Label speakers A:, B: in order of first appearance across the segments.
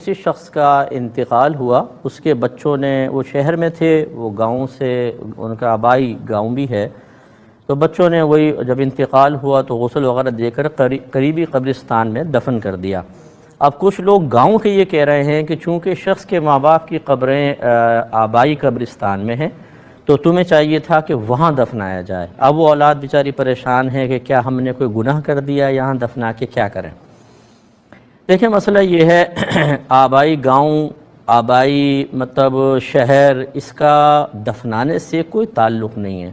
A: کسی شخص کا انتقال ہوا، اس کے بچوں نے، وہ شہر میں تھے، وہ گاؤں سے، ان کا آبائی گاؤں بھی ہے، تو بچوں نے وہی جب انتقال ہوا تو غسل وغیرہ دے کر قریبی قبرستان میں دفن کر دیا۔ اب کچھ لوگ گاؤں کے یہ کہہ رہے ہیں کہ چونکہ شخص کے ماں باپ کی قبریں آبائی قبرستان میں ہیں تو تمہیں چاہیے تھا کہ وہاں دفنایا جائے۔ اب وہ اولاد بیچاری پریشان ہے کہ کیا ہم نے کوئی گناہ کر دیا، یہاں دفنا کے کیا کریں۔ دیکھیں مسئلہ یہ ہے آبائی گاؤں، آبائی مطلب شہر، اس کا دفنانے سے کوئی تعلق نہیں ہے۔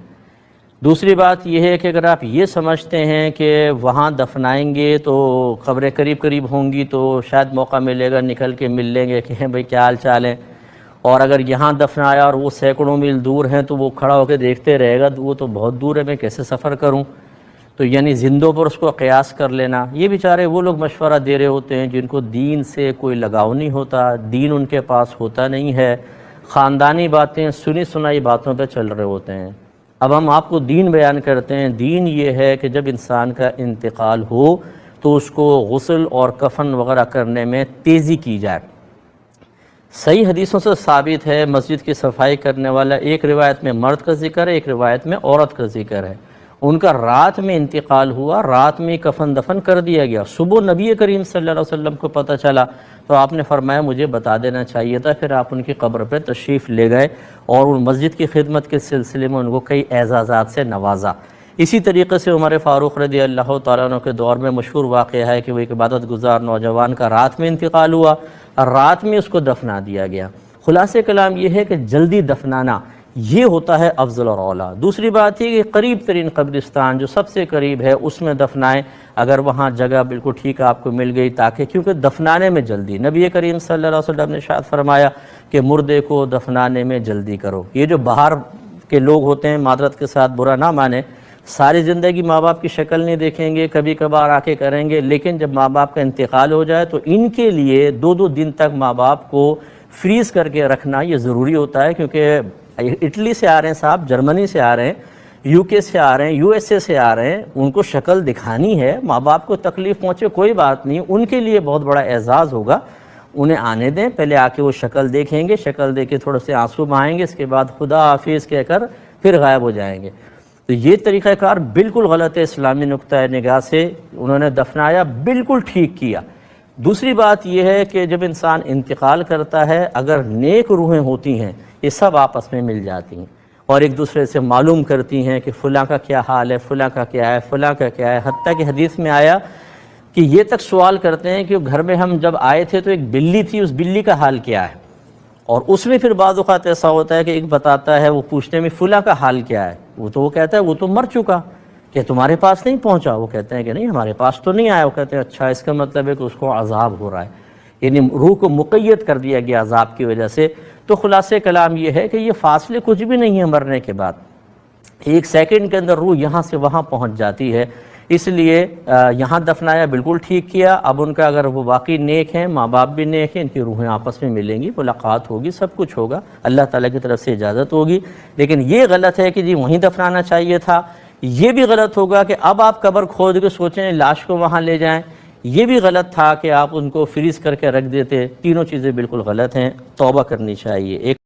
A: دوسری بات یہ ہے کہ اگر آپ یہ سمجھتے ہیں کہ وہاں دفنائیں گے تو قبریں قریب قریب ہوں گی تو شاید موقع ملے گا، نکل کے مل لیں گے کہ بھئی کیا حال چال ہے، اور اگر یہاں دفنایا اور وہ سینکڑوں میل دور ہیں تو وہ کھڑا ہو کے دیکھتے رہے گا، تو وہ تو بہت دور ہے، میں کیسے سفر کروں، تو یعنی زندوں پر اس کو قیاس کر لینا۔ یہ بیچارے وہ لوگ مشورہ دے رہے ہوتے ہیں جن کو دین سے کوئی لگاؤ نہیں ہوتا، دین ان کے پاس ہوتا نہیں ہے، خاندانی باتیں، سنی سنائی باتوں پہ چل رہے ہوتے ہیں۔ اب ہم آپ کو دین بیان کرتے ہیں۔ دین یہ ہے کہ جب انسان کا انتقال ہو تو اس کو غسل اور کفن وغیرہ کرنے میں تیزی کی جائے۔ صحیح حدیثوں سے ثابت ہے، مسجد کی صفائی کرنے والا، ایک روایت میں مرد کا ذکر ہے، ایک روایت میں عورت کا ذکر ہے، ان کا رات میں انتقال ہوا، رات میں کفن دفن کر دیا گیا۔ صبح نبی کریم صلی اللہ علیہ وسلم کو پتہ چلا تو آپ نے فرمایا مجھے بتا دینا چاہیے تھا، پھر آپ ان کی قبر پہ تشریف لے گئے اور ان مسجد کی خدمت کے سلسلے میں ان کو کئی اعزازات سے نوازا۔ اسی طریقے سے عمر فاروق رضی اللہ تعالیٰ عنہ کے دور میں مشہور واقعہ ہے کہ وہ ایک عبادت گزار نوجوان کا رات میں انتقال ہوا اور رات میں اس کو دفنا دیا گیا۔ خلاصہ کلام یہ ہے کہ جلدی دفنانا یہ ہوتا ہے افضل اور اولیٰ۔ دوسری بات یہ کہ قریب ترین قبرستان جو سب سے قریب ہے اس میں دفنائیں، اگر وہاں جگہ بالکل ٹھیک آپ کو مل گئی، تاکہ کیونکہ دفنانے میں جلدی، نبی کریم صلی اللہ علیہ وسلم نے ارشاد فرمایا کہ مردے کو دفنانے میں جلدی کرو۔ یہ جو باہر کے لوگ ہوتے ہیں، معذرت کے ساتھ برا نہ مانیں، ساری زندگی ماں باپ کی شکل نہیں دیکھیں گے، کبھی کبھار آ کے کریں گے، لیکن جب ماں باپ کا انتقال ہو جائے تو ان کے لیے دو دو دن تک ماں باپ کو فریز کر کے رکھنا یہ ضروری ہوتا ہے، کیونکہ اٹلی سے آ رہے ہیں صاحب، جرمنی سے آ رہے ہیں، یو کے سے آ رہے ہیں، یو ایس اے سے آ رہے ہیں، ان کو شکل دکھانی ہے، ماں باپ کو تکلیف پہنچے کوئی بات نہیں، ان کے لیے بہت بڑا اعزاز ہوگا، انہیں آنے دیں، پہلے آ کے وہ شکل دیکھیں گے، شکل دیکھ کے تھوڑے سے آنسو بہائیں گے، اس کے بعد خدا حافظ کہہ کر پھر غائب ہو جائیں گے۔ تو یہ طریقہ کار بالکل غلط ہے اسلامی نقطہ نگاہ سے، انہوں نے دفنایا، بالکل ٹھیک کیا۔ دوسری بات یہ ہے کہ جب انسان انتقال کرتا ہے، اگر نیک روحیں ہوتی ہیں یہ سب آپس میں مل جاتی ہیں اور ایک دوسرے سے معلوم کرتی ہیں کہ فلاں کا کیا حال ہے، فلاں کا کیا ہے، فلاں کا کیا ہے، حتیٰ کہ حدیث میں آیا کہ یہ تک سوال کرتے ہیں کہ گھر میں ہم جب آئے تھے تو ایک بلی تھی، اس بلی کا حال کیا ہے، اور اس میں پھر بعض اوقات ایسا ہوتا ہے کہ ایک بتاتا ہے، وہ پوچھنے میں فلاں کا حال کیا ہے، وہ کہتا ہے وہ تو مر چکا، کہ تمہارے پاس نہیں پہنچا، وہ کہتے ہیں کہ نہیں ہمارے پاس تو نہیں آیا، وہ کہتے ہیں اچھا اس کا مطلب ہے کہ اس کو عذاب ہو رہا ہے، یعنی روح کو مقید کر دیا گیا عذاب کی وجہ سے۔ تو خلاصہ کلام یہ ہے کہ یہ فاصلے کچھ بھی نہیں ہیں، مرنے کے بعد ایک سیکنڈ کے اندر روح یہاں سے وہاں پہنچ جاتی ہے، اس لیے یہاں دفنایا، بالکل ٹھیک کیا۔ اب ان کا اگر وہ واقعی نیک ہیں، ماں باپ بھی نیک ہیں، ان کی روحیں آپس میں ملیں گی، ملاقات ہوگی، سب کچھ ہوگا، اللہ تعالیٰ کی طرف سے اجازت ہوگی۔ لیکن یہ غلط ہے کہ جی وہیں دفنانا چاہیے تھا، یہ بھی غلط ہوگا کہ اب آپ قبر کھود کے سوچیں لاش کو وہاں لے جائیں، یہ بھی غلط تھا کہ آپ ان کو فریز کر کے رکھ دیتے۔ تینوں چیزیں بالکل غلط ہیں، توبہ کرنی چاہیے۔ ایک